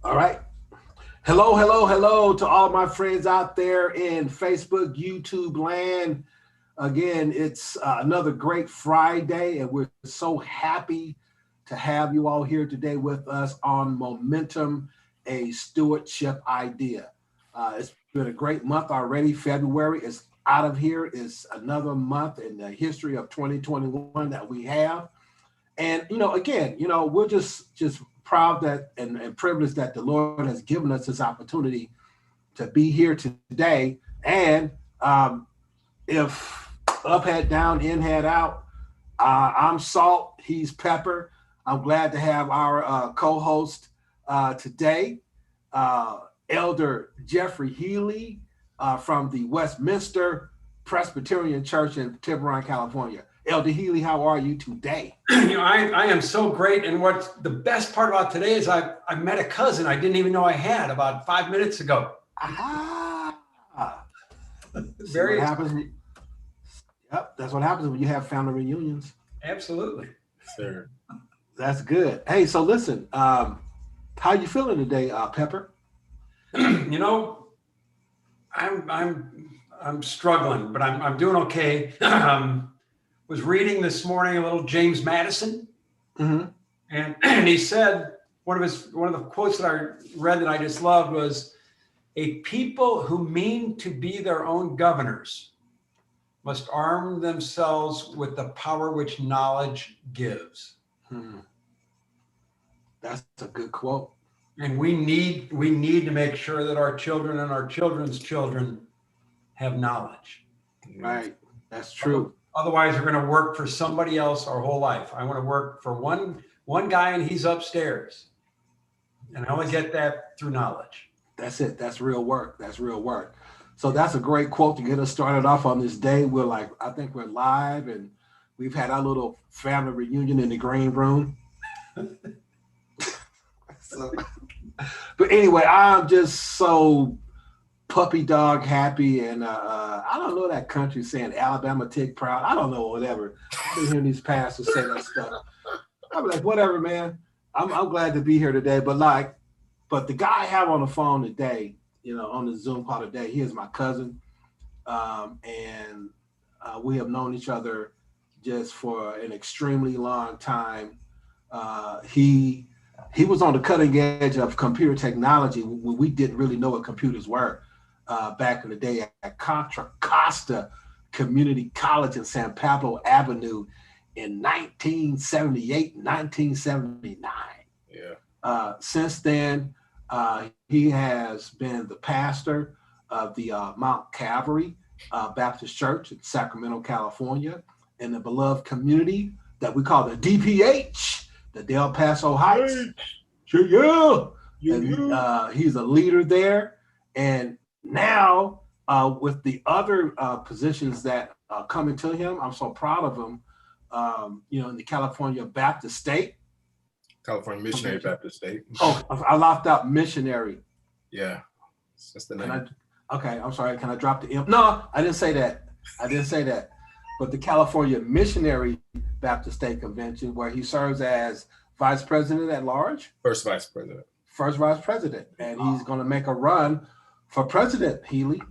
All right. Hello, hello, hello to all my friends out there in Facebook, YouTube land. Again, it's another great Friday, and we're so happy to have you all here today with us on Momentum, a stewardship idea. It's been a great month already. February is out of here. It's another month in the history of 2021 that we have. And again, we're just proud that and privileged that the Lord has given us this opportunity to be here today. And if up head down, in head out, I'm Salt, he's Pepper. I'm glad to have our co-host today, Elder Jeffrey Healy from the Westminster Presbyterian Church in Tiburon, California. Elder Healy, how are you today? I am so great. And what's the best part about today is I met a cousin I didn't even know I had about 5 minutes ago. Aha! Very what happens. Yep, that's what happens when you have family reunions. Absolutely. Sir. That's good. Hey, so listen, how you feeling today, Pepper? I'm struggling, but I'm doing okay. Was reading this morning a little James Madison, and he said one of the quotes that I read that I just loved was, "A people who mean to be their own governors must arm themselves with the power which knowledge gives." That's a good quote. And we need to make sure that our children and our children's children have knowledge. Right. That's true. Otherwise, we're going to work for somebody else our whole life. I want to work for one guy, and he's upstairs. And I only get that through knowledge. That's it. That's real work. That's real work. So that's a great quote to get us started off on this day. I think we're live, and we've had our little family reunion in the green room. But anyway, I'm just so puppy dog happy, and I don't know that country saying Alabama tick proud. I don't know, whatever. I've been hearing these pastors say that stuff. I'm like, whatever, man. I'm glad to be here today. But the guy I have on the phone today, on the Zoom call today, he is my cousin, and we have known each other just for an extremely long time. He was on the cutting edge of computer technology when we didn't really know what computers were. Back in the day at Contra Costa Community College in San Pablo Avenue in 1978, 1979. Yeah. Since then, he has been the pastor of the Mount Calvary Baptist Church in Sacramento, California, in the beloved community that we call the DPH, the Del Paso Heights. Yeah. And, he's a leader there. And now, with the other positions that are coming to him, I'm so proud of him. In the California Baptist State. California Missionary Baptist State. Oh, I left out missionary. Yeah, that's the name. Okay, I'm sorry. Can I drop the M? No, I didn't say that. But the California Missionary Baptist State Convention, where he serves as vice president at large. First vice president. And he's going to make a run for president, Healy.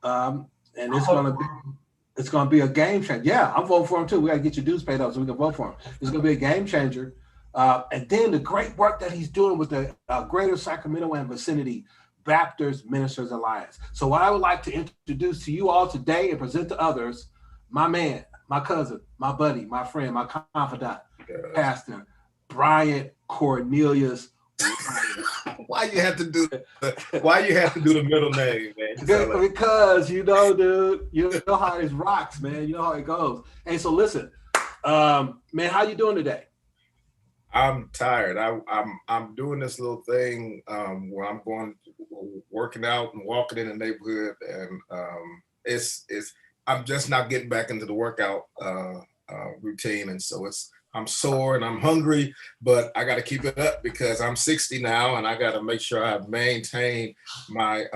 And it's going to be a game changer. Yeah, I'm voting for him too. We got to get your dues paid up so we can vote for him. It's going to be a game changer. And then the great work that he's doing with the Greater Sacramento and Vicinity Baptist Ministers Alliance. So what I would like to introduce to you all today and present to others, my man, my cousin, my buddy, my friend, my confidant, Pastor Bryant Cornelius. Why you have to do the middle name, man? Because dude, you know how it rocks, man. You know how it goes. Hey, so listen, man, how you doing today? I'm tired. I'm doing this little thing where I'm working out and walking in the neighborhood, and I'm just not getting back into the workout routine, and so I'm sore and I'm hungry, but I got to keep it up because I'm 60 now, and I got to make sure I maintain my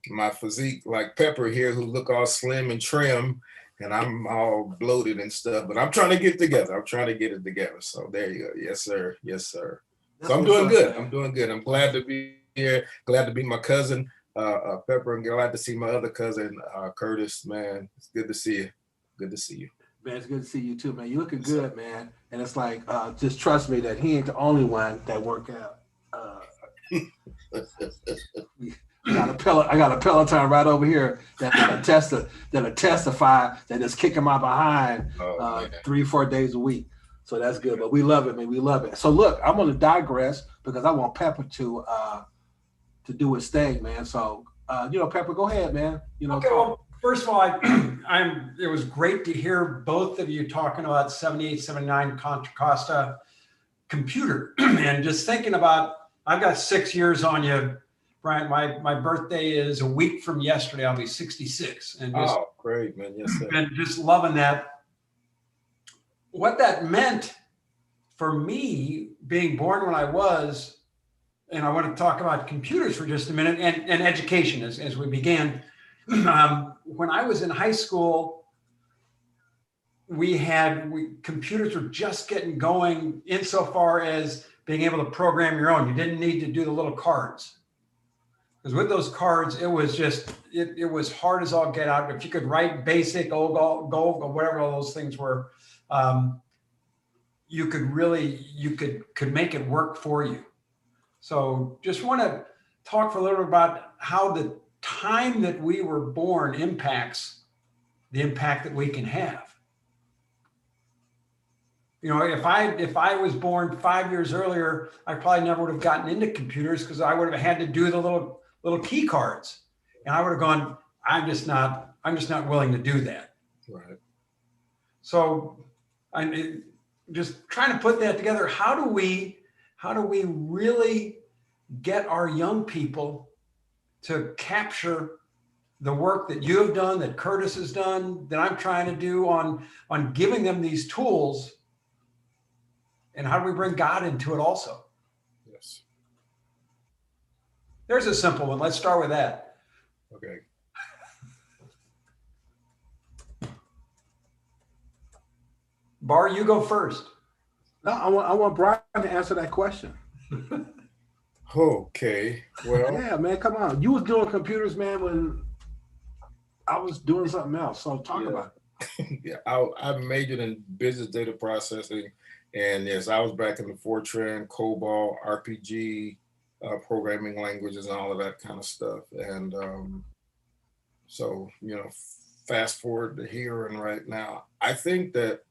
my physique like Pepper here, who look all slim and trim, and I'm all bloated and stuff, but I'm trying to get it together. So there you go. Yes, sir. So I'm doing good. I'm doing good. I'm glad to be here. Glad to be my cousin, Pepper, and glad to see my other cousin, Curtis. Man, it's good to see you. Good to see you. Man, it's good to see you too, man. You looking good, man. And it's like, just trust me that he ain't the only one that work out. I got a Peloton right over here that'll testify that it's kicking my behind 3-4 days a week. So that's good. But we love it, man. We love it. So look, I'm gonna digress because I want Pepper to do his thing, man. So Pepper, go ahead, man. Okay, well, first of all, it was great to hear both of you talking about 78, 79 Contra Costa computer. And just thinking about, I've got 6 years on you, Brian. My birthday is a week from yesterday. I'll be 66. And just, great, man. Yes, sir. And just loving that. What that meant for me being born when I was, and I want to talk about computers for just a minute and education as we began. When I was in high school, computers were just getting going insofar as being able to program your own. You didn't need to do the little cards. Because with those cards, it was just, it was hard as all get out. If you could write basic, Go, whatever all those things were, you could make it work for you. So just want to talk for a little bit about how the time that we were born impacts the impact that we can have. If I was born 5 years earlier, I probably never would have gotten into computers because I would have had to do the little key cards, and I would have gone, I'm just not willing to do that. Right. So I'm just trying to put that together. How do we really get our young people to capture the work that you have done, that Curtis has done, that I'm trying to do on giving them these tools? And how do we bring God into it also? Yes. There's a simple one. Let's start with that. Okay. Bar, you go first. No, I want Brian to answer that question. Okay. Well. Yeah, man, come on. You was doing computers, man, when I was doing something else. So talk about it. Yeah, I majored in business data processing. And yes, I was back in the Fortran, COBOL, RPG, programming languages, and all of that kind of stuff. And so, fast forward to here and right now, I think that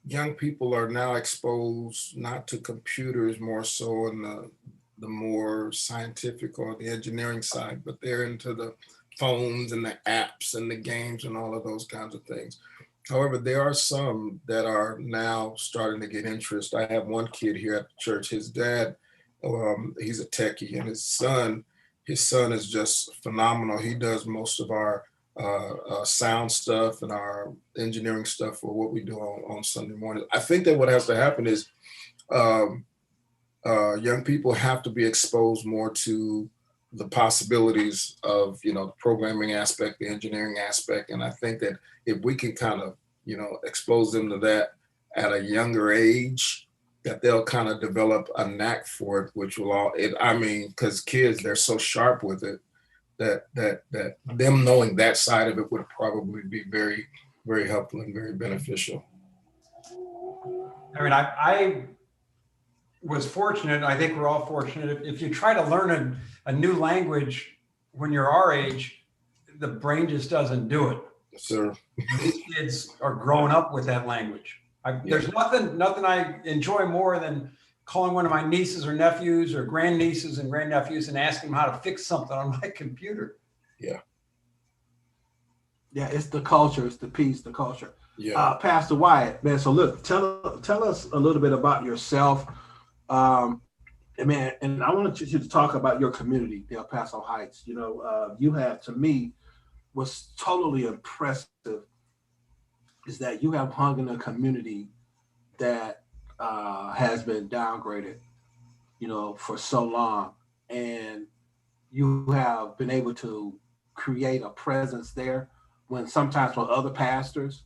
young people are now exposed not to computers more so in the more scientific or the engineering side, but they're into the phones and the apps and the games and all of those kinds of things. However, there are some that are now starting to get interest. I have one kid here at the church. His dad, he's a techie, and his son is just phenomenal. He does most of our sound stuff and our engineering stuff for what we do on Sunday morning. I think that what has to happen is young people have to be exposed more to the possibilities of, the programming aspect, the engineering aspect. And I think that if we can kind of, expose them to that at a younger age, that they'll kind of develop a knack for it, which will because kids, they're so sharp with it that them knowing that side of it would probably be very, very helpful and very beneficial. I mean, I was fortunate. I think we're all fortunate. If you try to learn a new language when you're our age, the brain just doesn't do it. Yes, sir. These kids are growing up with that language. There's nothing I enjoy more than calling one of my nieces or nephews or grandnieces and grandnephews and asking them how to fix something on my computer. Yeah. Yeah, it's the culture. It's the piece, the culture. Yeah. Pastor Wyatt, man. So look, tell us a little bit about yourself. Man, and I wanted you to talk about your community, El Paso Heights. You have, to me, what's totally impressive is that you have hung in a community that has been downgraded, for so long, and you have been able to create a presence there when sometimes when other pastors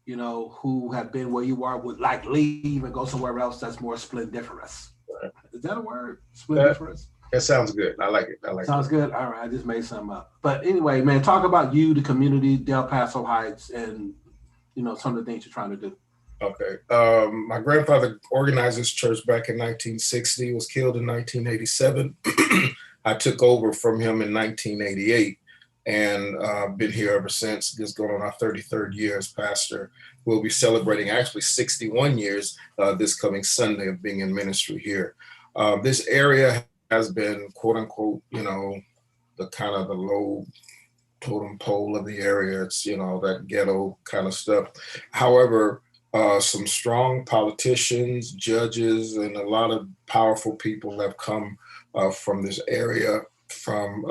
you know, who have been where you are would like leave and go somewhere else that's more splendiferous. Right. Is that a word? Splendiferous? That sounds good. I like it. I like Sounds it. good. All right, I just made something up. But anyway, man, talk about you, the community, Del Paso Heights, and you know some of the things you're trying to do. Okay. My grandfather organized this church back in 1960. He was killed in 1987. I took over from him in 1988 and been here ever since. Just going on our 33rd year as pastor. We'll be celebrating actually 61 years this coming Sunday of being in ministry here. This area has been, quote unquote, you know, the kind of the low totem pole of the area. It's, you know, that ghetto kind of stuff. However, some strong politicians, judges, and a lot of powerful people have come from this area. From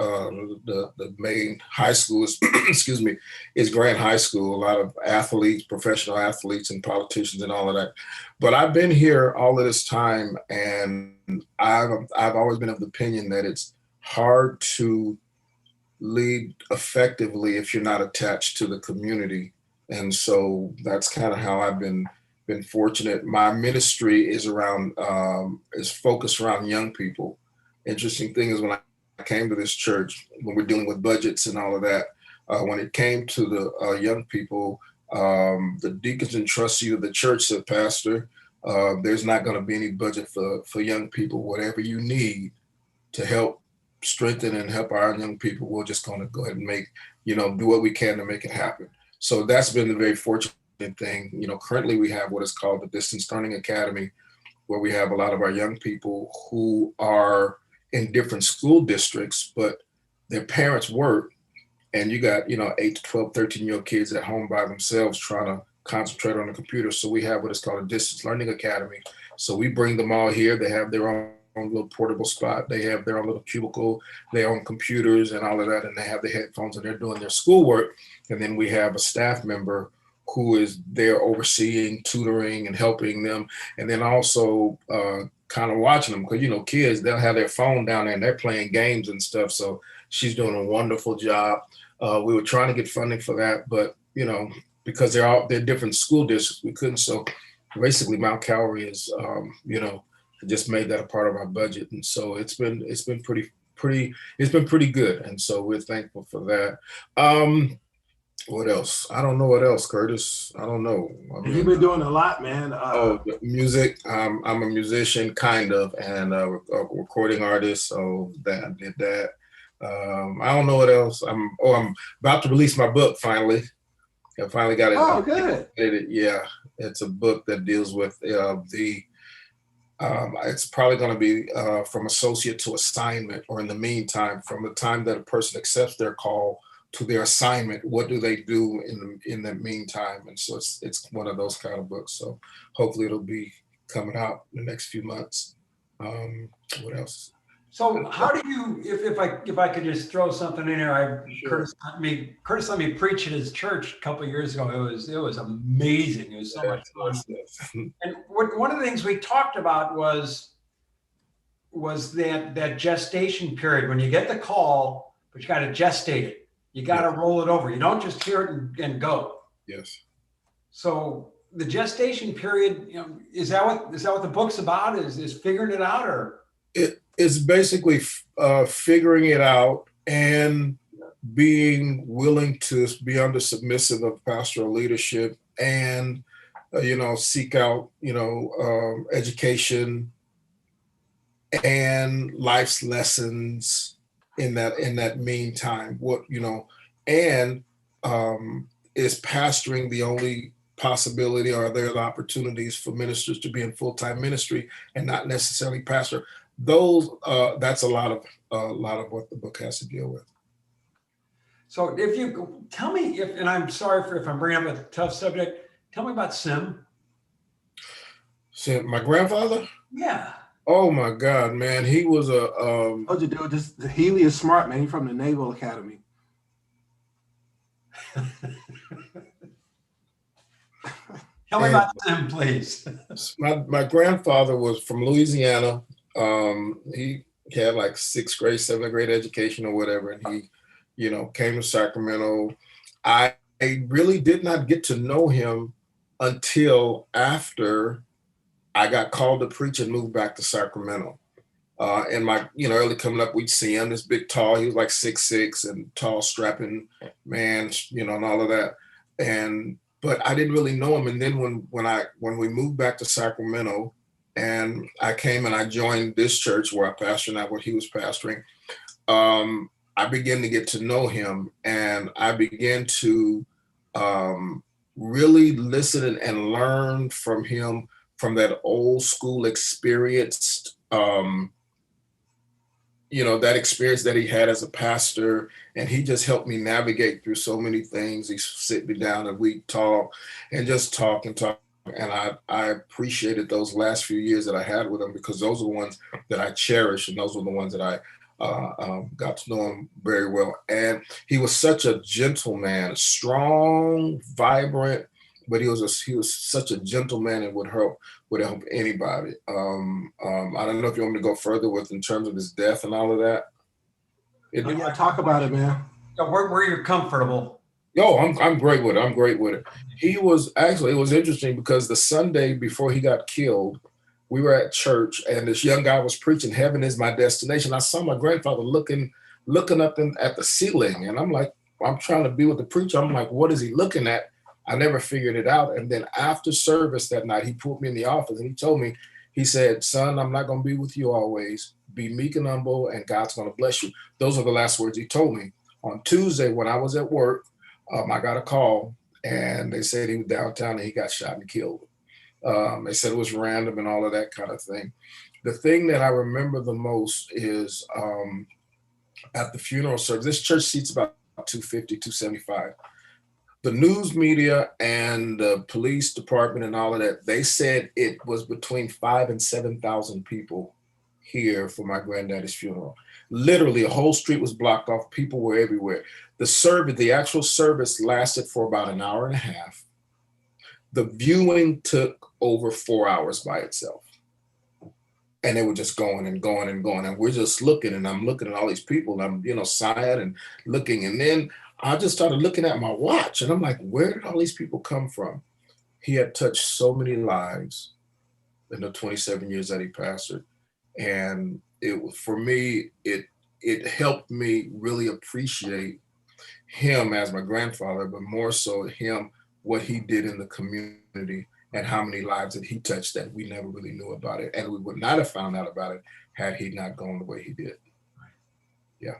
the main high school, excuse me, is Grant High School. A lot of athletes, professional athletes, and politicians, and all of that. But I've been here all of this time, and I've always been of the opinion that it's hard to lead effectively if you're not attached to the community. And so that's kind of how I've been fortunate. My ministry is around is focused around young people. Interesting thing is when I came to this church, when we're dealing with budgets and all of that, when it came to the young people, the deacons and trustees of the church said, Pastor, there's not going to be any budget for young people. Whatever you need to help strengthen and help our young people, we're just going to go ahead and make, you know, do what we can to make it happen. So that's been the very fortunate thing. You know, currently we have what is called the Distance Learning Academy, where we have a lot of our young people who are in different school districts, but their parents work, and you got, you know, 8 to 12, 13-year-old kids at home by themselves trying to concentrate on the computer. So we have what is called a Distance Learning Academy. So we bring them all here. They have their own little portable spot. They have their own little cubicle, their own computers and all of that, and they have the headphones and they're doing their schoolwork. And then we have a staff member who is there overseeing, tutoring, and helping them, and then also kind of watching them, because, you know, kids, they'll have their phone down there and they're playing games and stuff. So she's doing a wonderful job. We were trying to get funding for that, but, you know, because they're different school districts, we couldn't. So basically Mount Calvary is, you know, just made that a part of our budget. And so it's been pretty good. And so we're thankful for that. What else? I don't know what else, Curtis. I don't know. I mean, you've been doing a lot, man. Music. I'm a musician, kind of, and a recording artist. So that I did that. I don't know what else. I'm about to release my book finally. I finally got it. Oh, good. Yeah, it's a book that deals with it's probably going to be from associate to assignment, or in the meantime, from the time that a person accepts their call to their assignment, what do they do in the meantime? And so it's one of those kind of books. So hopefully it'll be coming out in the next few months. What else? So how do you, if I could just throw something in here, Sure. Curtis let me preach at his church a couple of years ago. It was amazing. It was so much fun. And one of the things we talked about was that gestation period, when you get the call, but you got to gestate it. You got to roll it over. You don't just hear it and go. Yes. So the gestation period, you know, is that what the book's about? Is figuring it out, or? It's basically figuring it out and being willing to be under submissive of pastoral leadership, and you know, seek out, you know, education and life's lessons in that meantime. What, you know, and is pastoring the only possibility, or are there opportunities for ministers to be in full-time ministry and not necessarily pastor? Those that's a lot of what the book has to deal with. So if you tell me, and I'm sorry if I'm bringing up a tough subject, tell me about Sim. Sim, my grandfather? Yeah. Oh my God, man, he was a. Oh, dude, Healy is smart, man. He's from the Naval Academy. Tell me about Sim, please. My grandfather was from Louisiana. He had like 6th grade, 7th grade education or whatever, and he, you know, came to Sacramento. I really did not get to know him until after I got called to preach and moved back to Sacramento. And my, early coming up, we'd see him, this big tall, he was like 6'6" and tall, strapping man, and all of that. But I didn't really know him. And then when we moved back to Sacramento and I came and I joined this church where I pastor now, what he was pastoring, I began to get to know him, and I began to really listen and learn from him, from that old school experience, that experience that he had as a pastor. And he just helped me navigate through so many things. He sit me down and we talk and just talk and talk. And I appreciated those last few years that I had with him, because those are the ones that I cherish, and those were the ones that I got to know him very well. And he was such a gentleman, strong, vibrant, but he was such a gentleman and would help anybody. I don't know if you want me to go further with in terms of his death and all of that. Yeah, talk about it, man. Where you're comfortable. I'm great with it. It was interesting because the Sunday before he got killed, we were at church and this young guy was preaching, "Heaven is my destination." I saw my grandfather looking up at the ceiling, and I'm like, I'm trying to be with the preacher. I'm like, what is he looking at? I never figured it out. And then after service that night, he pulled me in the office and he told me, he said, "Son, I'm not going to be with you always. Be meek and humble, and God's going to bless you." Those are the last words he told me. On Tuesday, when I was at work, I got a call and they said he was downtown and he got shot and killed. They said it was random and all of that kind of thing. The thing that I remember the most is at the funeral service, this church seats about 250, 275. The news media and the police department and all of that, they said it was between 5,000 and 7,000 people here for my granddaddy's funeral. Literally, a whole street was blocked off. People were everywhere. The actual service lasted for about an hour and a half. The viewing took over 4 hours by itself. And they were just going and going and going. And we're just looking, and I'm looking at all these people, and I'm, sighing and looking. And then I just started looking at my watch, and I'm like, where did all these people come from? He had touched so many lives in the 27 years that he pastored. And for me, it helped me really appreciate him as my grandfather, but more so him, what he did in the community and how many lives that he touched that we never really knew about it. And we would not have found out about it had he not gone the way he did. Yeah.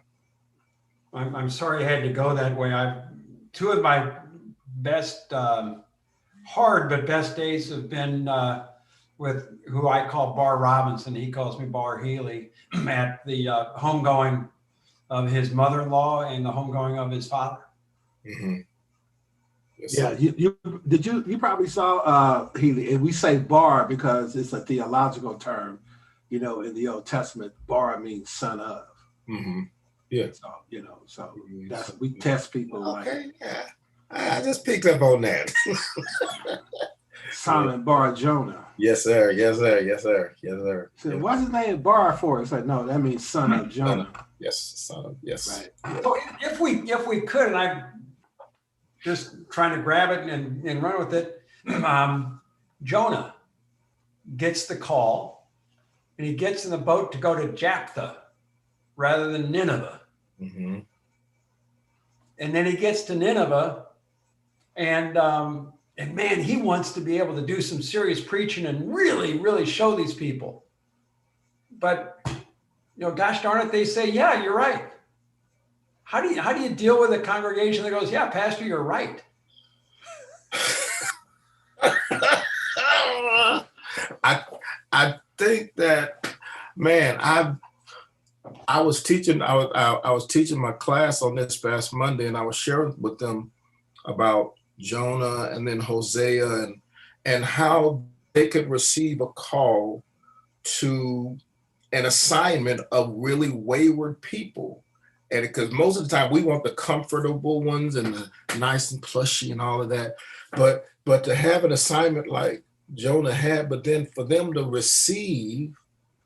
I'm sorry I had to go that way. Two of my best, hard but best days have been with who I call Bar Robinson. He calls me Bar Healy, at the homegoing of his mother-in-law and the homegoing of his father. Mm-hmm. Yes, yeah, you probably saw Healy, and we say bar because it's a theological term. In the Old Testament, bar means son of. Mm-hmm. Yeah. So, that's, we test people. Okay, yeah. I just picked up on that. Simon Bar Jonah. Yes, sir. Yes, sir. Yes, sir. Yes, sir. So what's his name Bar for? It's like, no, that means son of Jonah. Yes, son of, yes. Right. So if we could, and I'm just trying to grab it and run with it, Jonah gets the call, and he gets in the boat to go to Japheth rather than Nineveh. Mm-hmm. And then he gets to Nineveh, and man, he wants to be able to do some serious preaching and really, really show these people. But gosh darn it, they say, "Yeah, you're right." How do you deal with a congregation that goes, "Yeah, Pastor, you're right"? I think that, man, I was teaching my class on this past Monday, and I was sharing with them about Jonah and then Hosea and how they could receive a call to an assignment of really wayward people. And because most of the time we want the comfortable ones and the nice and plushy and all of that, but to have an assignment like Jonah had, but then for them to receive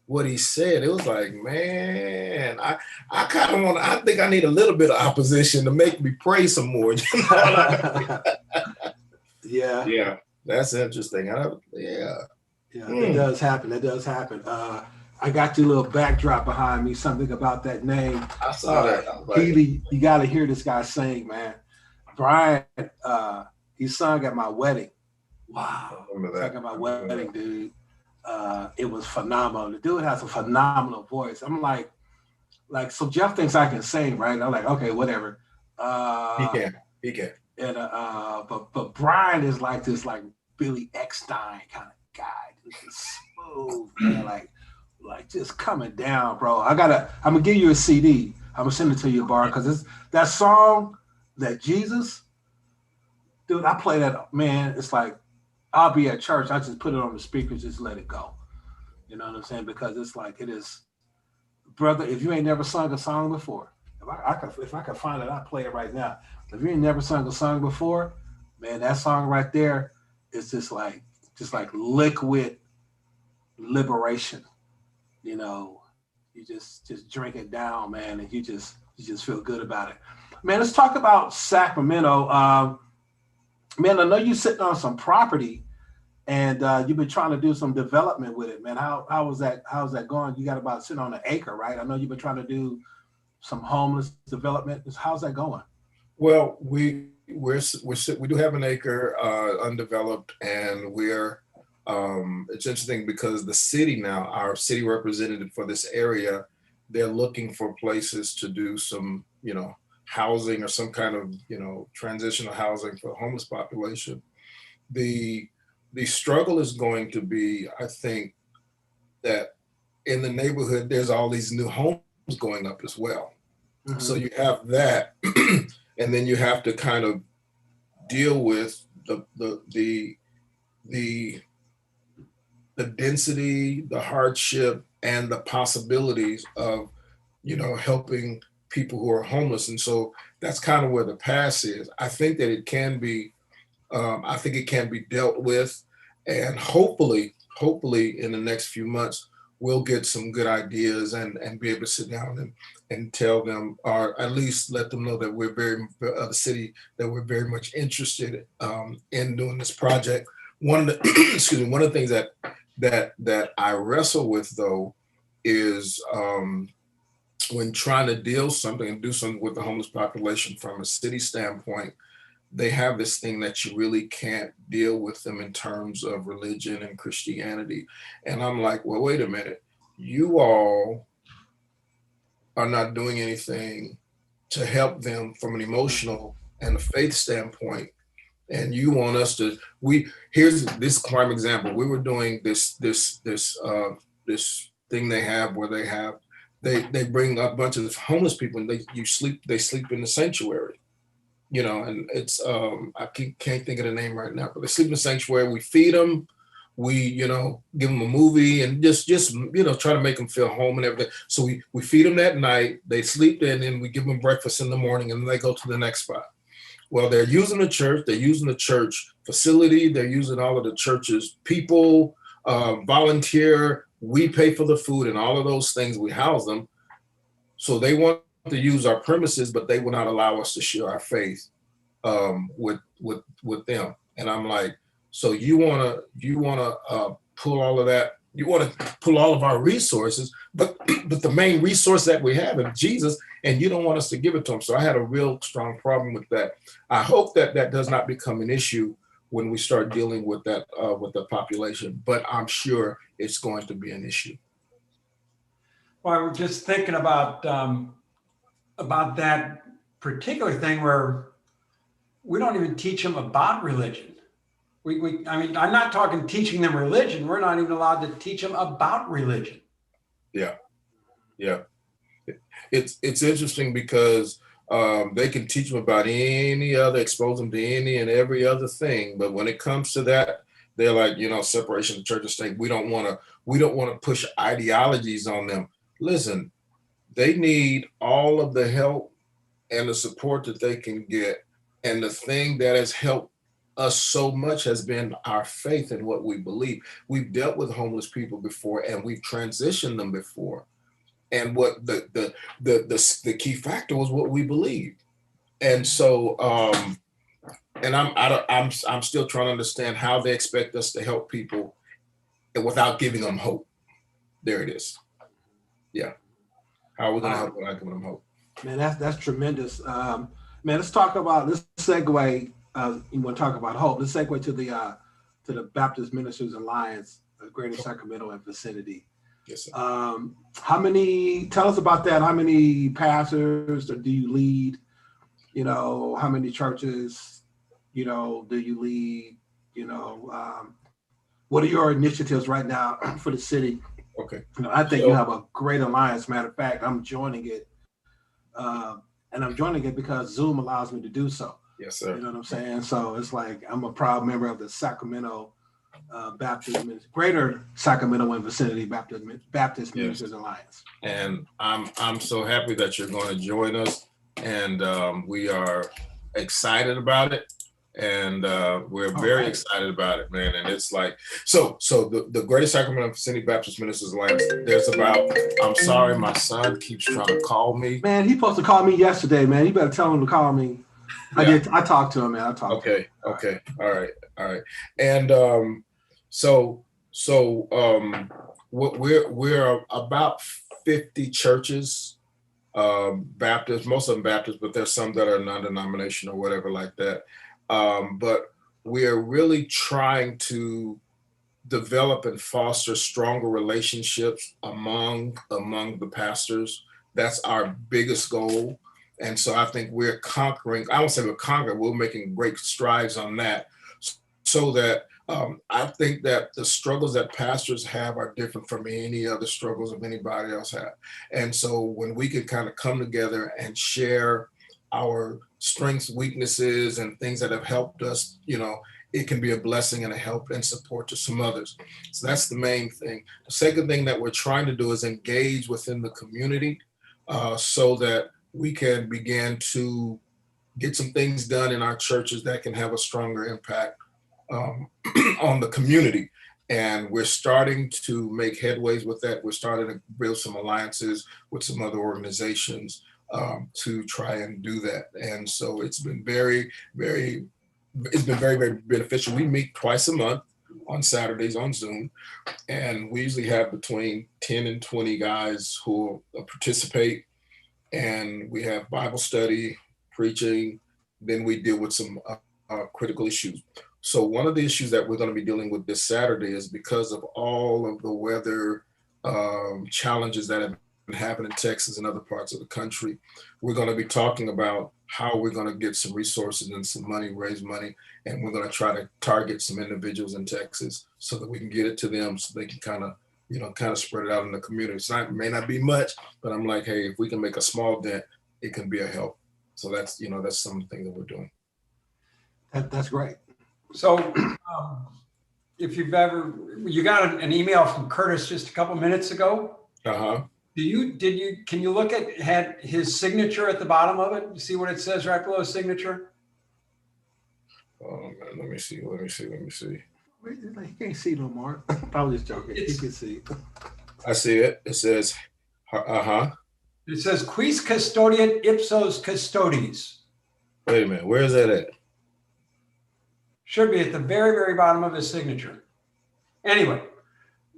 what he said, it was like, man, I think I need a little bit of opposition to make me pray some more. Yeah. Yeah. That's interesting. Yeah, that does happen. That does happen. I got your little backdrop behind me. Something about that name. I saw that. I was like, Healy, you got to hear this guy sing, man. Brian, he sung at my wedding. Wow. Sung at my wedding, dude. It was phenomenal. The dude has a phenomenal voice. I'm like, so Jeff thinks I can sing, right? I'm like, okay, whatever. He can. And but Brian is like this, like Billy Eckstein kind of guy, just smooth, man, like just coming down, bro. I'm gonna give you a CD. I'm gonna send it to you, Bar, because it's that song, that Jesus, dude. I play that, man. It's like I'll be at church. I just put it on the speakers, just let it go. You know what I'm saying? Because it's like it is, brother. If you ain't never sung a song before, if I could find it, I'll play it right now. If you ain't never sung a song before, man, that song right there is just like liquid liberation. You know, you just drink it down, man, and you just feel good about it. Man, let's talk about Sacramento. Man, I know you're sitting on some property, and you've been trying to do some development with it, man. How's that going? You got about sitting on an acre, right? I know you've been trying to do some homeless development. How's that going? Well, we do have an acre undeveloped, and we're it's interesting because the city now, our city representative for this area, they're looking for places to do some, housing or some kind of, transitional housing for the homeless population. The struggle is going to be, I think, that in the neighborhood, there's all these new homes going up as well. Mm-hmm. So you have that, and then you have to kind of deal with the density, the hardship, and the possibilities of, helping people who are homeless. And so that's kind of where the pass is. I think that it can be, dealt with, and hopefully in the next few months, we'll get some good ideas and be able to sit down and tell them, or at least let them know that we're the city, that we're very much interested in doing this project. One of the one of the things that I wrestle with, though, is when trying to do something with the homeless population from a city standpoint, they have this thing that you really can't deal with them in terms of religion and Christianity. And I'm like, well, wait a minute. You all are not doing anything to help them from an emotional and a faith standpoint. And you want us to, here's this prime example. We were doing this thing they have where they bring a bunch of homeless people and they sleep in the sanctuary, and it's, I can't think of the name right now, but they sleep in the sanctuary. We feed them, we, give them a movie and just, try to make them feel home and everything. So we feed them that night, they sleep there, and then we give them breakfast in the morning, and then they go to the next spot. Well, they're using the church facility. They're using all of the church's people, volunteer. We pay for the food and all of those things. We house them. So they want to use our premises, but they will not allow us to share our faith with them. And I'm like, so you wanna pull all of that? You want to pull all of our resources, but the main resource that we have is Jesus, and you don't want us to give it to him. So I had a real strong problem with that. I hope that does not become an issue when we start dealing with that with the population, but I'm sure it's going to be an issue. Well, I was just thinking about that particular thing where we don't even teach them about religion. I mean, I'm not talking teaching them religion. We're not even allowed to teach them about religion. Yeah. It's interesting because they can teach them about any other, expose them to any and every other thing. But when it comes to that, they're like, separation of church and state. We don't want to push ideologies on them. Listen, they need all of the help and the support that they can get. And the thing that has helped us so much has been our faith in what we believe. We've dealt with homeless people before, and we've transitioned them before. And what the key factor was what we believed. And so and I'm still trying to understand how they expect us to help people without giving them hope. There it is. Yeah. How are we going to help without giving them hope? Man, that's tremendous. Man, let's talk about this segue. You want to talk about hope? Let's segue to the Baptist Ministers Alliance, Greater Sacramento and vicinity. Yes, sir. Tell us about that. How many pastors do you lead? You know, how many churches, you know, do you lead? You know, what are your initiatives right now for the city? Okay. You know, I think you have a great alliance. Matter of fact, I'm joining it. And I'm joining it because Zoom allows me to do so. Yes, sir. You know what I'm saying? So it's like I'm a proud member of the Sacramento Baptist, Greater Sacramento and Vicinity Baptist Ministers Alliance. And I'm so happy that you're going to join us, and we are excited about it, and we're very excited about it, man. And it's like so the Greater Sacramento and Vicinity Baptist Ministers Alliance. There's about. I'm sorry, my son keeps trying to call me. Man, he supposed to call me yesterday, man. You better tell him to call me. Yeah. I talked to him, man. Okay. All right. And we're about 50 churches, Baptist, most of them Baptist, but there's some that are non-denominational or whatever like that. But we're really trying to develop and foster stronger relationships among the pastors. That's our biggest goal. And so I think we're conquering, I won't say we're conquering, we're making great strides on that, so that I think that the struggles that pastors have are different from any other struggles of anybody else have. And so when we can kind of come together and share our strengths, weaknesses, and things that have helped us, you know, it can be a blessing and a help and support to some others. So that's the main thing. The second thing that we're trying to do is engage within the community so that we can begin to get some things done in our churches that can have a stronger impact on the community. And we're starting to make headways with that. We're starting to build some alliances with some other organizations to try and do that. And so it's been very, very beneficial. We meet twice a month on Saturdays on Zoom, and we usually have between 10 and 20 guys who participate. And we have Bible study, preaching, then we deal with some critical issues. So one of the issues that we're going to be dealing with this Saturday is because of all of the weather challenges that have been happening in Texas and other parts of the country. We're going to be talking about how we're going to get some resources and some money, raise money, and we're going to try to target some individuals in Texas so that we can get it to them so they can kind of spread it out in the community. It may not be much, but I'm like, hey, if we can make a small dent, it can be a help. So that's something that we're doing. That's great. So if you got an email from Curtis just a couple minutes ago. Uh-huh. Can you look at had his signature at the bottom of it? You see what it says right below his signature? Oh man, let me see. He can't see no more. I was just joking. He can see. I see it. It says, It says, quis custodiet ipsos custodes. Wait a minute. Where is that at? Should be at the very, very bottom of his signature. Anyway,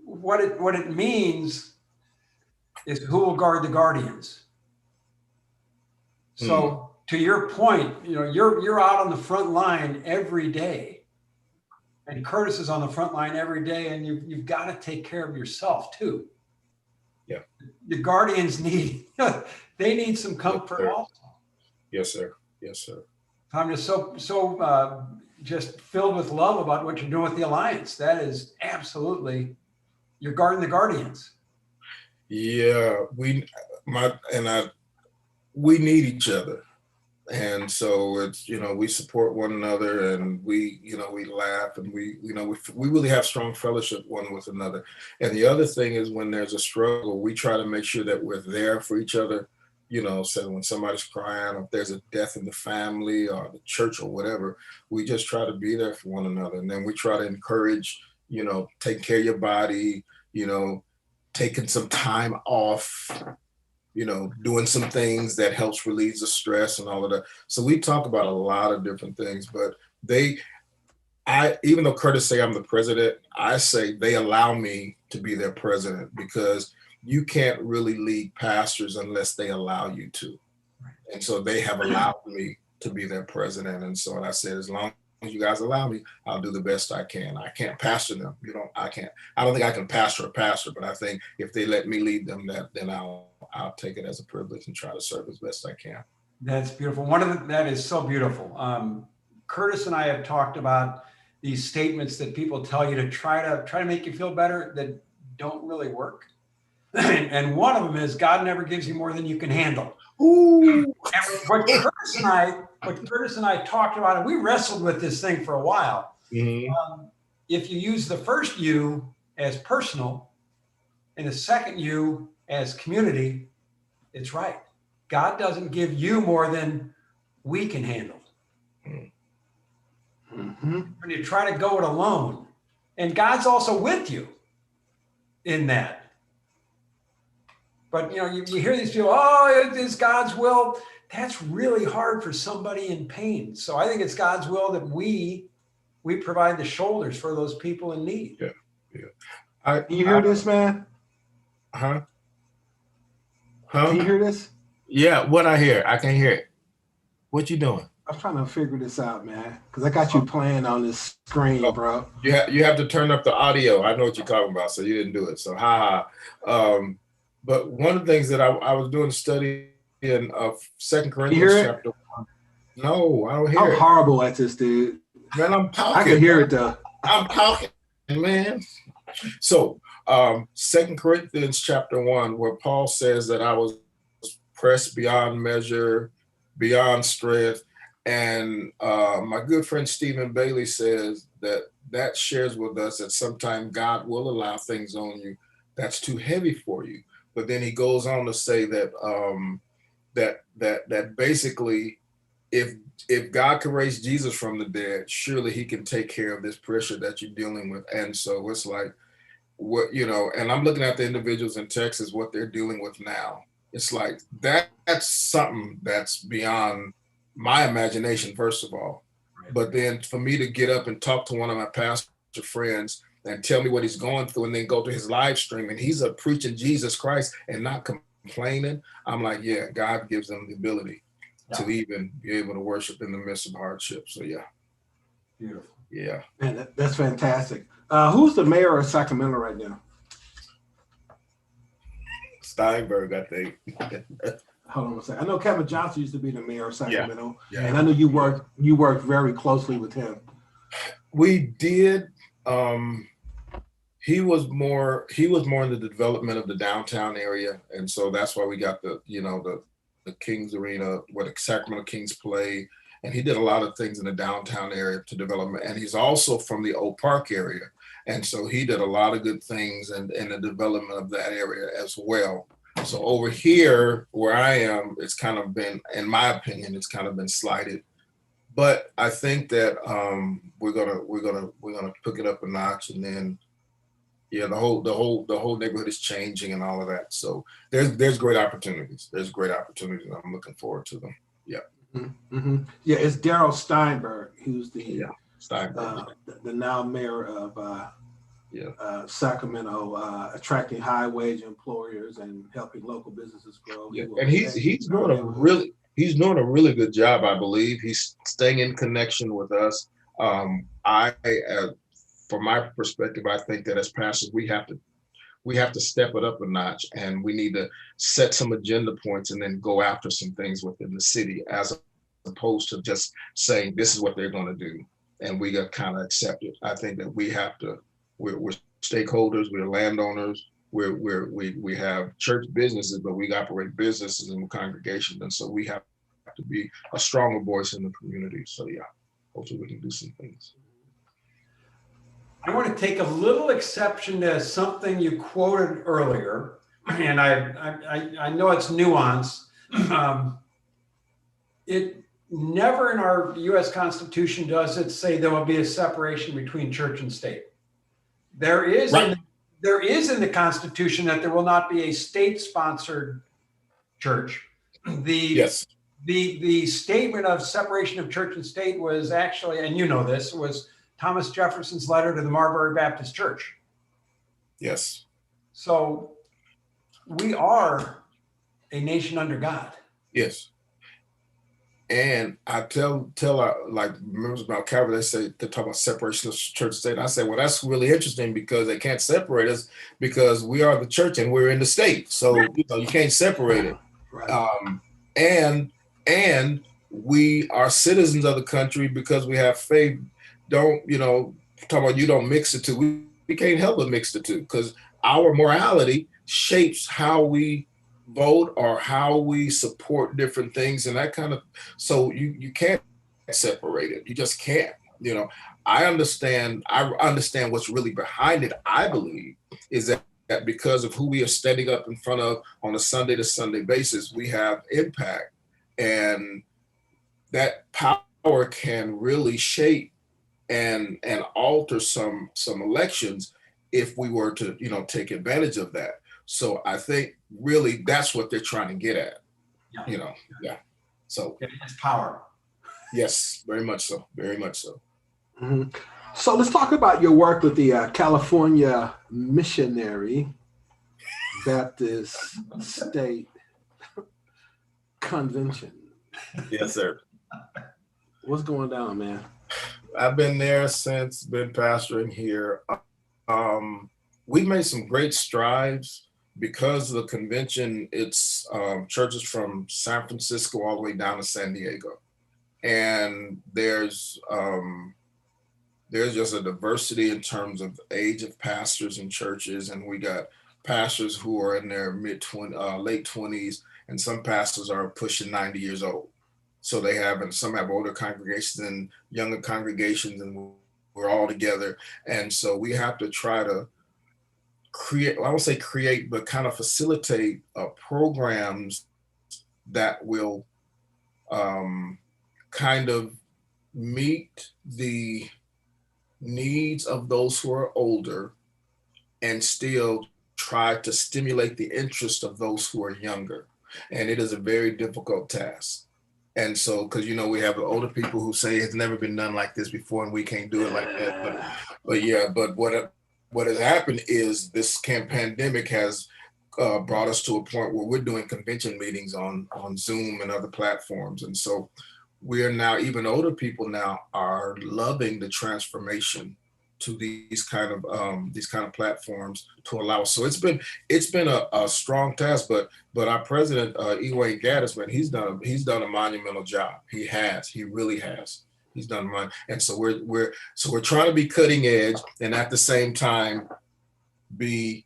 what it means is who will guard the guardians. So to your point, you're out on the front line every day. And Curtis is on the front line every day, and you've got to take care of yourself too. Yeah. The guardians need some comfort also. Yes, sir. Yes, sir. I'm just so just filled with love about what you're doing with the Alliance. That is absolutely, you're guarding the guardians. Yeah, we need each other. And so it's, we support one another, and we laugh, and we really have strong fellowship one with another. And the other thing is, when there's a struggle, we try to make sure that we're there for each other. So when somebody's crying, or if there's a death in the family or the church or whatever, we just try to be there for one another. And then we try to encourage, take care of your body, taking some time off, doing some things that helps relieve the stress and all of that. So we talk about a lot of different things, but even though Curtis say I'm the president, I say they allow me to be their president, because you can't really lead pastors unless they allow you to. And so they have allowed me to be their president. And so I said, as long as you guys allow me, I'll do the best I can. I can't pastor them. I don't think I can pastor a pastor, but I think if they let me lead them, then I'll take it as a privilege and try to serve as best I can. That's beautiful. That is so beautiful. Curtis and I have talked about these statements that people tell you to try to make you feel better that don't really work. And one of them is, God never gives you more than you can handle. Ooh. And what Curtis and I talked about, and we wrestled with this thing for a while. Mm-hmm. If you use the first you as personal and the second you as community, it's right. God doesn't give you more than we can handle. Mm-hmm. When you try to go it alone, and God's also with you in that. But you hear these people, oh, it's God's will. That's really hard for somebody in pain. So I think it's God's will that we provide the shoulders for those people in need. Yeah. You hear this, man? Huh? Can you hear this? Yeah, what I hear? I can't hear it. What you doing? I'm trying to figure this out, man, because I got you playing on this screen, bro. You have to turn up the audio. I know what you're talking about, so you didn't do it. So but one of the things that I was doing a study in 2 Corinthians chapter 1. No, I don't hear it. I'm horrible at this, dude. Man, I'm talking. I can hear it though. I'm talking, man. So 2 Corinthians chapter 1, where Paul says that I was pressed beyond measure, beyond strength. And my good friend Stephen Bailey says that shares with us that sometimes God will allow things on you that's too heavy for you. But then he goes on to say that that basically, if God can raise Jesus from the dead, surely he can take care of this pressure that you're dealing with. And so it's like, and I'm looking at the individuals in Texas, what they're dealing with now. It's like that's something that's beyond my imagination, first of all. Right. But then for me to get up and talk to one of my pastor friends and tell me what he's going through, and then go to his live stream and he's preaching Jesus Christ and not complaining, I'm like, yeah, God gives them the ability to even be able to worship in the midst of hardship. So yeah. Beautiful. Yeah. Man, that's fantastic. Who's the mayor of Sacramento right now? Steinberg, I think. Hold on a second. I know Kevin Johnson used to be the mayor of Sacramento, yeah. And I know you worked very closely with him. We did. He was more in the development of the downtown area, and so that's why we got the Kings Arena, where the Sacramento Kings play, and he did a lot of things in the downtown area to development. And he's also from the Oak Park area, and so he did a lot of good things in the development of that area as well. So over here where I am, it's kind of been, in my opinion, it's kind of been slighted. But I think that we're gonna pick it up a notch, and then the whole neighborhood is changing and all of that. So there's great opportunities. I'm looking forward to them. Yeah. Mm-hmm. Yeah, it's Darrell Steinberg, who's the now mayor of Sacramento, attracting high wage employers and helping local businesses grow. Yeah. And he's doing a really good job, I believe. He's staying in connection with us. From my perspective, I think that as pastors, we have to step it up a notch, and we need to set some agenda points and then go after some things within the city, as opposed to just saying this is what they're going to do and we got kind of accept it. I think that we have to. We're stakeholders. We're landowners. We have church businesses, but we operate businesses and congregations, and so we have to be a stronger voice in the community. So yeah, hopefully we can do some things. I want to take a little exception to something you quoted earlier, and I know it's nuanced. It never in our U.S. Constitution does it say there will be a separation between church and state. There is in the Constitution that there will not be a state-sponsored church. The the statement of separation of church and state was actually, and you know this, was Thomas Jefferson's letter to the Marbury Baptist Church. Yes. So we are a nation under God. Yes. And I tell our like members about Calvary, they talk about separation of church and state. I say, well, that's really interesting because they can't separate us because we are the church and we're in the state. So you can't separate it. Right. And we are citizens of the country because we have faith. Don't talk about you don't mix the two. We can't help but mix the two because our morality shapes how we vote or how we support different things and that kind of. So you can't separate it. You just can't. I understand what's really behind it. I believe is that because of who we are standing up in front of on a Sunday to Sunday basis, we have impact, and that power can really shape and alter some elections if we were to take advantage of that. So I think really that's what they're trying to get at. Yeah. So it's power. Yes, very much so. Very much so. Mm-hmm. So let's talk about your work with the California Missionary Baptist State Convention. Yes, sir. What's going down, man? I've been there since been pastoring here. We've made some great strides because of the convention. It's churches from San Francisco all the way down to San Diego, and there's just a diversity in terms of age of pastors and churches, and we got pastors who are in their late 20s, and some pastors are pushing 90 years old. So some have older congregations and younger congregations, and we're all together. And so we have to try to create, I won't say create, but kind of facilitate programs that will kind of meet the needs of those who are older and still try to stimulate the interest of those who are younger. And it is a very difficult task. And so, because we have the older people who say it's never been done like this before, and we can't do it like that. But what has happened is this pandemic has brought us to a point where we're doing convention meetings on Zoom and other platforms, and so we are now, even older people now are loving the transformation to these kind of platforms to allow. So it's been a strong task, but our president Ewayne Gaddis, man, he's done a monumental job. He really has. He's done mine, and so we're trying to be cutting edge, and at the same time be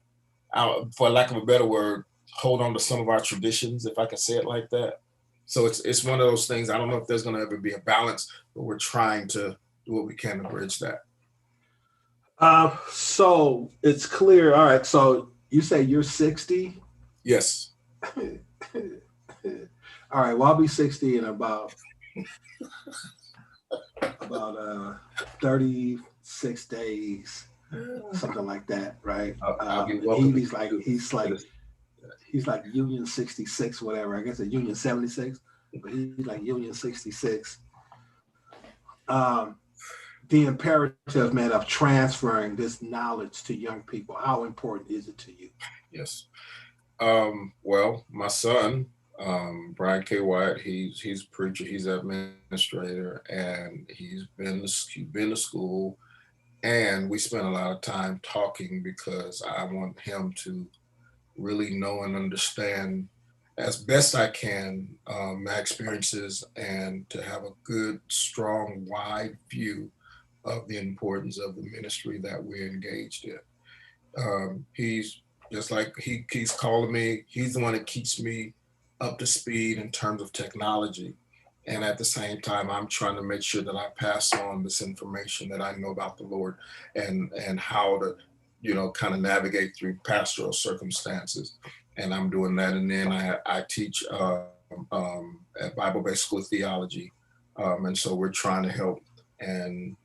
out, for lack of a better word, hold on to some of our traditions, if I can say it like that. So it's one of those things. I don't know if there's going to ever be a balance, but we're trying to do what we can to bridge that. So it's clear. All right. So you say you're 60? Yes. All right. Well, I'll be 60 in about 36 days, something like that, right? He's like Union 66, whatever. I guess it's Union 76, but he's like Union 66. The imperative, man, of transferring this knowledge to young people, how important is it to you? Yes. Well, my son, Brian K. White, he's a preacher, he's an administrator, and he's been to school, and we spent a lot of time talking because I want him to really know and understand as best I can my experiences, and to have a good, strong, wide view of the importance of the ministry that we're engaged in. He's just like he's calling me. He's the one that keeps me up to speed in terms of technology. And at the same time, I'm trying to make sure that I pass on this information that I know about the Lord and how to, kind of navigate through pastoral circumstances. And I'm doing that. And then I teach at Bible-based school theology. And so we're trying to help and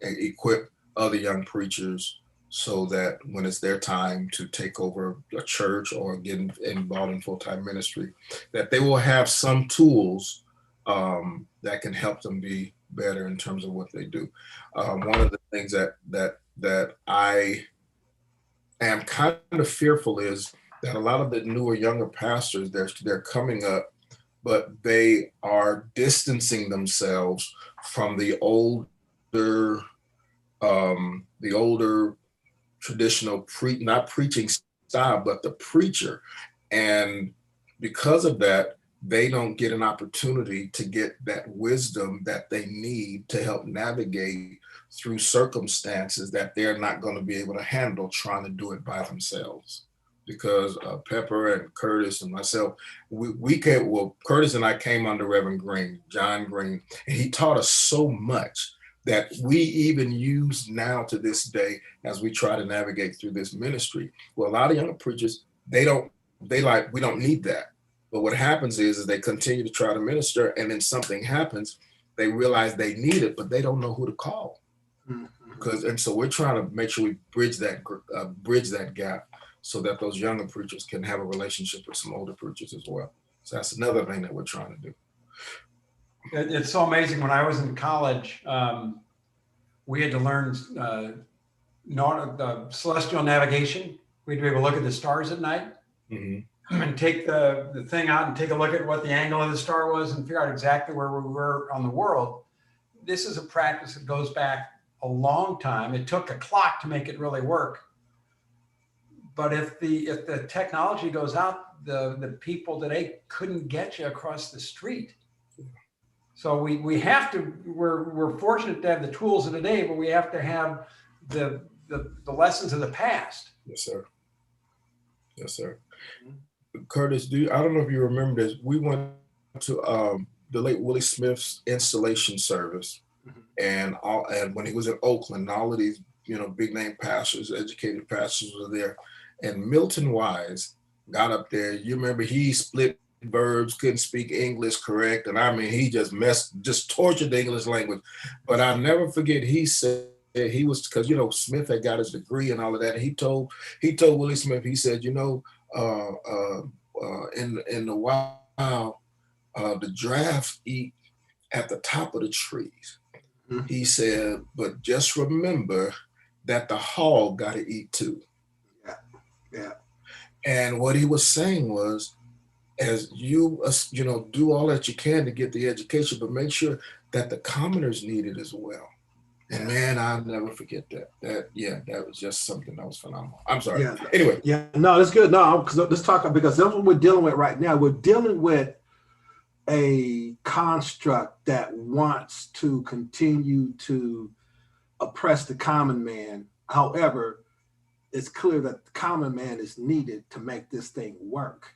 equip other young preachers so that when it's their time to take over a church or get involved in full-time ministry, that they will have some tools that can help them be better in terms of what they do. One of the things that I am kind of fearful is that a lot of the newer, younger pastors, they're coming up, but they are distancing themselves from the older traditional not preaching style, but the preacher. And because of that, they don't get an opportunity to get that wisdom that they need to help navigate through circumstances that they're not going to be able to handle trying to do it by themselves. Because Pepper and Curtis and myself, Curtis and I came under Reverend Green, John Green, and he taught us so much that we even use now to this day as we try to navigate through this ministry. Well, a lot of younger preachers, we don't need that. But what happens is they continue to try to minister, and then something happens, they realize they need it, but they don't know who to call. And so we're trying to make sure we bridge that gap so that those younger preachers can have a relationship with some older preachers as well. So that's another thing that we're trying to do. It's so amazing. When I was in college, we had to learn celestial navigation. We had to be able to look at the stars at night and take the thing out and take a look at what the angle of the star was and figure out exactly where we were on the world. This is a practice that goes back a long time. It took a clock to make it really work. But if the technology goes out, the people today couldn't get you across the street. So we have to, we're fortunate to have the tools of today, but we have to have the lessons of the past. Yes, sir. Yes, sir. Curtis, I don't know if you remember this. We went to the late Willie Smith's installation service, and when he was in Oakland, all of these, big name pastors, educated pastors were there, and Milton Wise got up there. You remember he split verbs, couldn't speak English correct, and I mean he just tortured the English language. But I'll never forget, he said he was, because Smith had got his degree and all of that, and he told Willie Smith, he said, in the wild, the giraffes eat at the top of the trees. He said, but just remember that the hog got to eat too. Yeah. And what he was saying was, as you do all that you can to get the education, but make sure that the commoners need it as well. And man, I'll never forget that. That was just something that was phenomenal. I'm sorry. Yeah. Anyway. Yeah. No, that's good. No, because let's talk, because that's what we're dealing with right now. We're dealing with a construct that wants to continue to oppress the common man. However, it's clear that the common man is needed to make this thing work.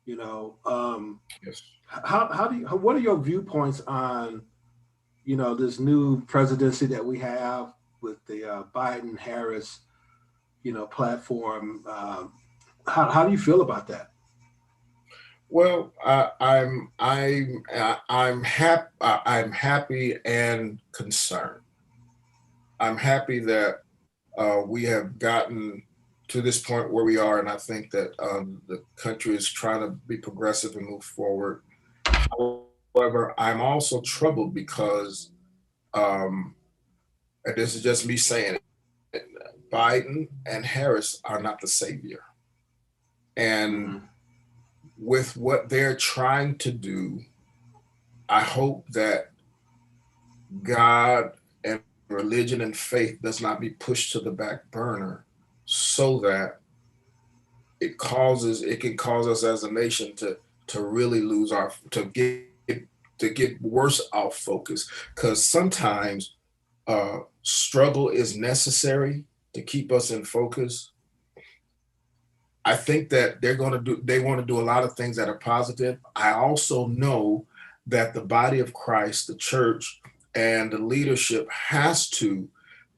Yes. What are your viewpoints on, this new presidency that we have with the Biden-Harris, platform? How do you feel about that? Well, I'm happy and concerned. I'm happy that we have gotten to this point where we are, and I think that the country is trying to be progressive and move forward. However, I'm also troubled because, and this is just me saying it, Biden and Harris are not the savior. And with what they're trying to do, I hope that God and religion and faith does not be pushed to the back burner, so that it can cause us as a nation to really lose to get worse off focus. Because sometimes struggle is necessary to keep us in focus. I think that they want to do a lot of things that are positive. I also know that the body of Christ, the church, and the leadership has to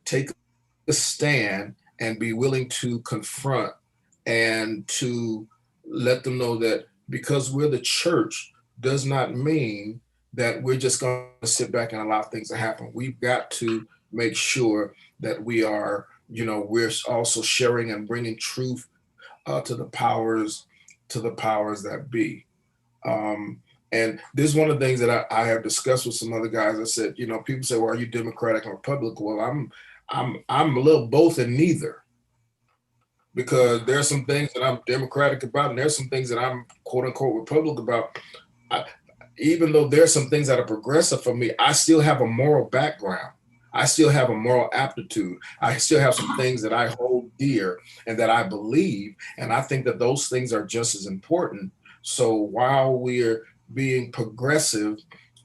take a stand and be willing to confront and to let them know that because we're the church does not mean that we're just going to sit back and allow things to happen. We've got to make sure that we are we're also sharing and bringing truth to the powers that be. And this is one of the things that I have discussed with some other guys. I said, people say, well, are you Democratic and Republican? Well, I'm a little both and neither, because there's some things that I'm Democratic about, and there's some things that I'm quote unquote Republican about. Even though there's some things that are progressive for me, I still have a moral background. I still have a moral aptitude. I still have some things that I hold dear and that I believe. And I think that those things are just as important. So while we're being progressive,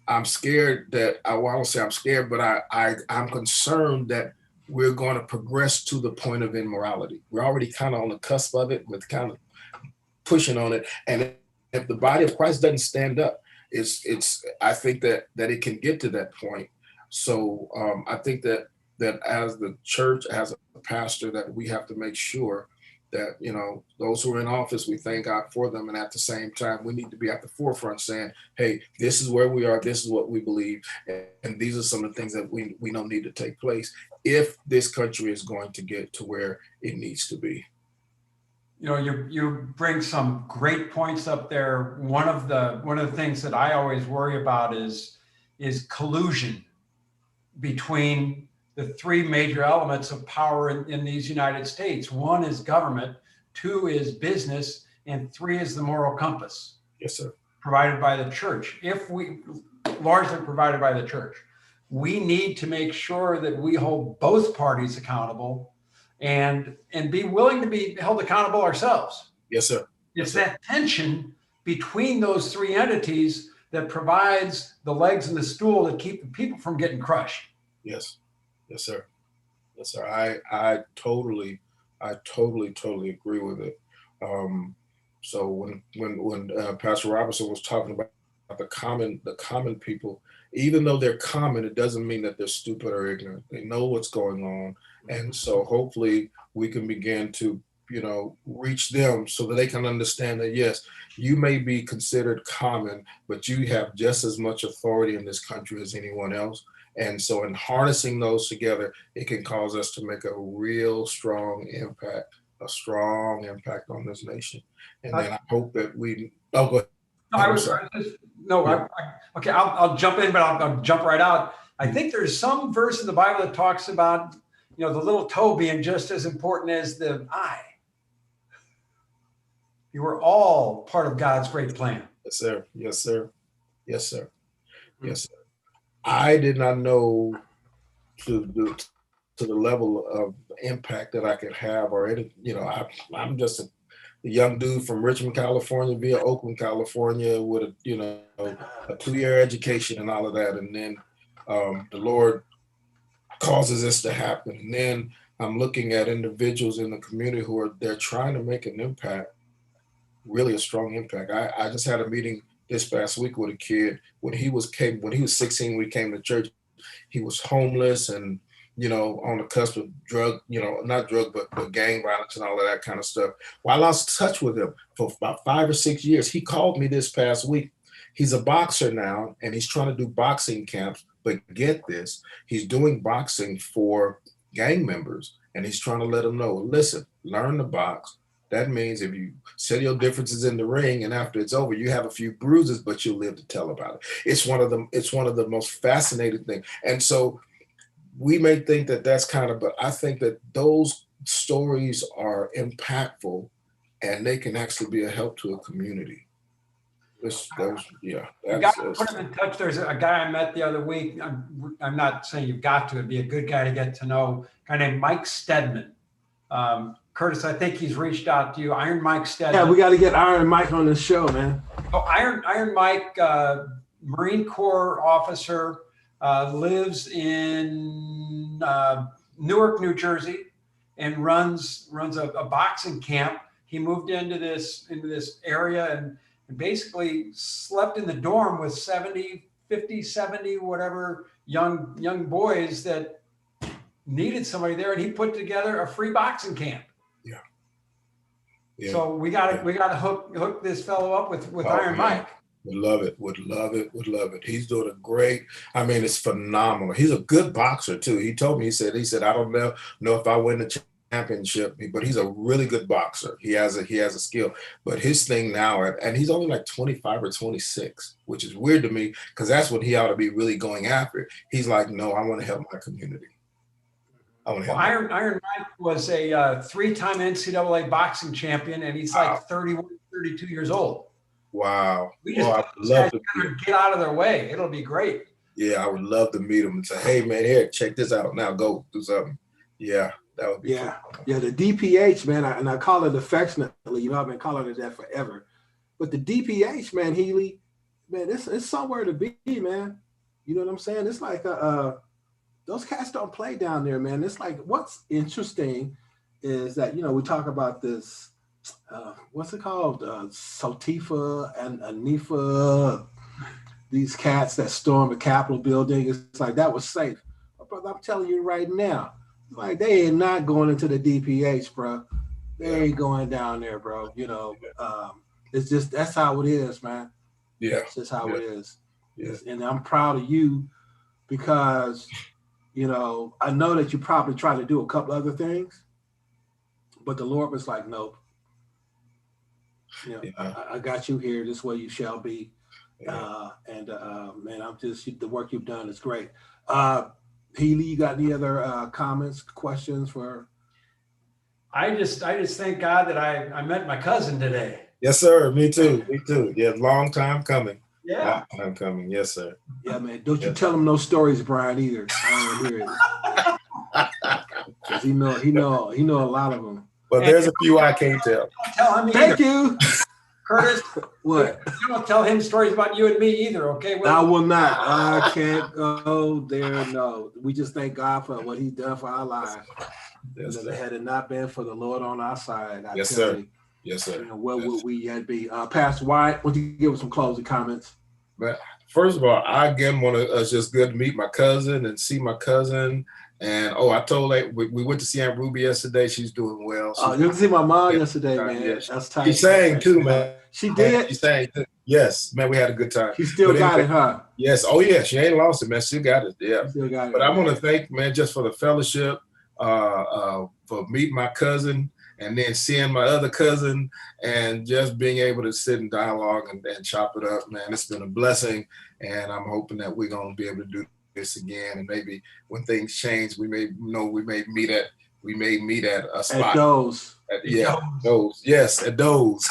I'm scared that, I won't say I'm scared, but I'm concerned that we're going to progress to the point of immorality. We're already kind of on the cusp of it, with kind of pushing on it. And if the body of Christ doesn't stand up, I think that it can get to that point. So I think that as the church, as a pastor, that we have to make sure that, those who are in office, we thank God for them. And at the same time, we need to be at the forefront saying, hey, this is where we are. This is what we believe. And these are some of the things that we know need to take place if this country is going to get to where it needs to be. You bring some great points up there. One of the things that I always worry about is collusion between the three major elements of power in these United States. One is government, two is business, and three is the moral compass. Yes, sir. Provided by the church. Largely provided by the church. We need to make sure that we hold both parties accountable and be willing to be held accountable ourselves. Yes, sir. It's that tension between those three entities that provides the legs in the stool that keep the people from getting crushed. Yes. Yes, sir. Yes, sir. I totally agree with it. So when Pastor Robertson was talking about the common people, even though they're common, it doesn't mean that they're stupid or ignorant. They know what's going on. And so hopefully we can begin to, reach them so that they can understand that, yes, you may be considered common, but you have just as much authority in this country as anyone else. And so in harnessing those together, it can cause us to make a real strong impact on this nation. And then I hope that go ahead. Okay, I'll jump in, but I'll jump right out. I think there's some verse in the Bible that talks about, the little toe being just as important as the eye. You were all part of God's great plan. Yes, sir. Yes, sir. Yes, sir. Yes, sir. I did not know to the level of impact that I could have, or any, I'm just a young dude from Richmond, California, via Oakland, California, with a 2-year education and all of that, and then the Lord causes this to happen. And then I'm looking at individuals in the community they're trying to make an impact, really a strong impact. I just had a meeting this past week with a kid. When he was 16, when he came to church, he was homeless and, on the cusp of not drug, but gang violence and all of that kind of stuff. Well, I lost touch with him for about 5 or 6 years. He called me this past week. He's a boxer now, and he's trying to do boxing camps. But get this, he's doing boxing for gang members, and he's trying to let them know, listen, learn to box. That means if you settle your differences in the ring, and after it's over, you have a few bruises, but you'll live to tell about it. It's one of the most fascinating things. And so we may think that that's but I think that those stories are impactful, and they can actually be a help to a community. You got to put him in touch. There's a guy I met the other week. I'm not saying you've got to. It'd be a good guy to get to know. A guy named Mike Stedman. Curtis, I think he's reached out to you. Iron Mike Stedman. Yeah, we got to get Iron Mike on this show, man. Oh, Iron Mike, Marine Corps officer, lives in Newark, New Jersey, and runs a boxing camp. He moved into this area and basically slept in the dorm with 50, 70, whatever young boys that needed somebody there, and he put together a free boxing camp. Yeah. So we got to hook this fellow up with Iron Mike. Would love it. Would love it. Would love it. He's doing a great. I mean, it's phenomenal. He's a good boxer too. He told me. He said, I don't know if I win the championship, but he's a really good boxer. He has a skill. But his thing now, and he's only like 25 or 26, which is weird to me because that's what he ought to be really going after. He's like, no, I want to help my community. Iron Mike was a 3-time NCAA boxing champion, and he's like 31, 32 years old. Wow. We just I would love to get out of their way. It'll be great. Yeah, I would love to meet him and say, hey, man, here, check this out. Now go do something. Yeah, that would be fun. Yeah, the DPH, man, and I call it affectionately. You know, I've been calling it that forever. But the DPH, man, Healy, man, it's somewhere to be, man. You know what I'm saying? It's like those cats don't play down there, man. It's like what's interesting is that, you know, we talk about this, what's it called? Sotifa and Anifa, these cats that stormed the Capitol building. It's like that was safe. But I'm telling you right now, like they ain't not going into the DPH, bro. They ain't going down there, bro. You know, it's just that's how it is, man. Yeah, it's just how it is. Yeah. And I'm proud of you because, you know, I know that you probably try to do a couple other things, but the Lord was like, nope. You know, I got you here. This way you shall be. Yeah. Man, I'm just, the work you've done is great. Healy, you got any other comments, questions for? I just thank God that I met my cousin today. Yes, sir. Me too. Me too. Yeah, long time coming. Yeah. Long time coming. Yes, sir. Yeah, man. Don't you tell him no stories, Brian, either. I don't hear it. Because he know a lot of them. But there's a few I can't tell. Don't tell him Thank you. Curtis, what? You don't tell him stories about you and me either, okay? I will not. I can't go there. No. We just thank God for what he's done for our lives. Yes, if it had not been for the Lord on our side, yes, sir. Yes, sir. You know, where would we yet be? Pastor White, would you give us some closing comments? But first of all, I again want to. It's just good to meet my cousin and see my cousin. And I told her we went to see Aunt Ruby yesterday. She's doing well. You can see my mom yesterday, man. Yeah. That's tight. She sang too, man. She did. She sang too. Yes, man. We had a good time. She still got it, huh? Yes. Oh yeah. She ain't lost it, man. She got it. Yeah. She still got it. But I want to thank, man, just for the fellowship, for meeting my cousin, and then seeing my other cousin, and just being able to sit in dialogue and chop it up, man. It's been a blessing, and I'm hoping that we're gonna be able to do this again, and maybe when things change, we may meet at a spot. At those. Those. Yes, at those.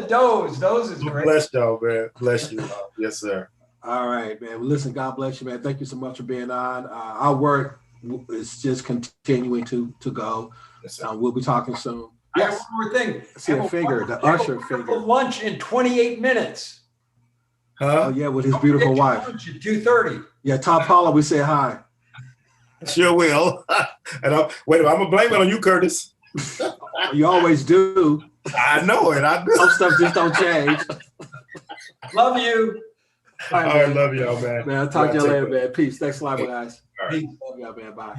Those is great. Bless y'all, man. Bless you. Yes, sir. All right, man. Well, listen, God bless you, man. Thank you so much for being on. Our work is just continuing to go. Yes, sir. We'll be talking soon. I have one more thing. See a finger, the usher finger. Lunch in 28 minutes. Huh? Oh, yeah, with his beautiful wife. Lunch at 2:30. Yeah, Top Paula, we say hi. Sure will. And I'm gonna blame it on you, Curtis. You always do. I know it. I do. Some stuff just don't change. Love you. All right, love y'all, man. Man, I'll talk to you later, man. Peace. Thanks a lot, guys. All right. Love y'all, man. Bye.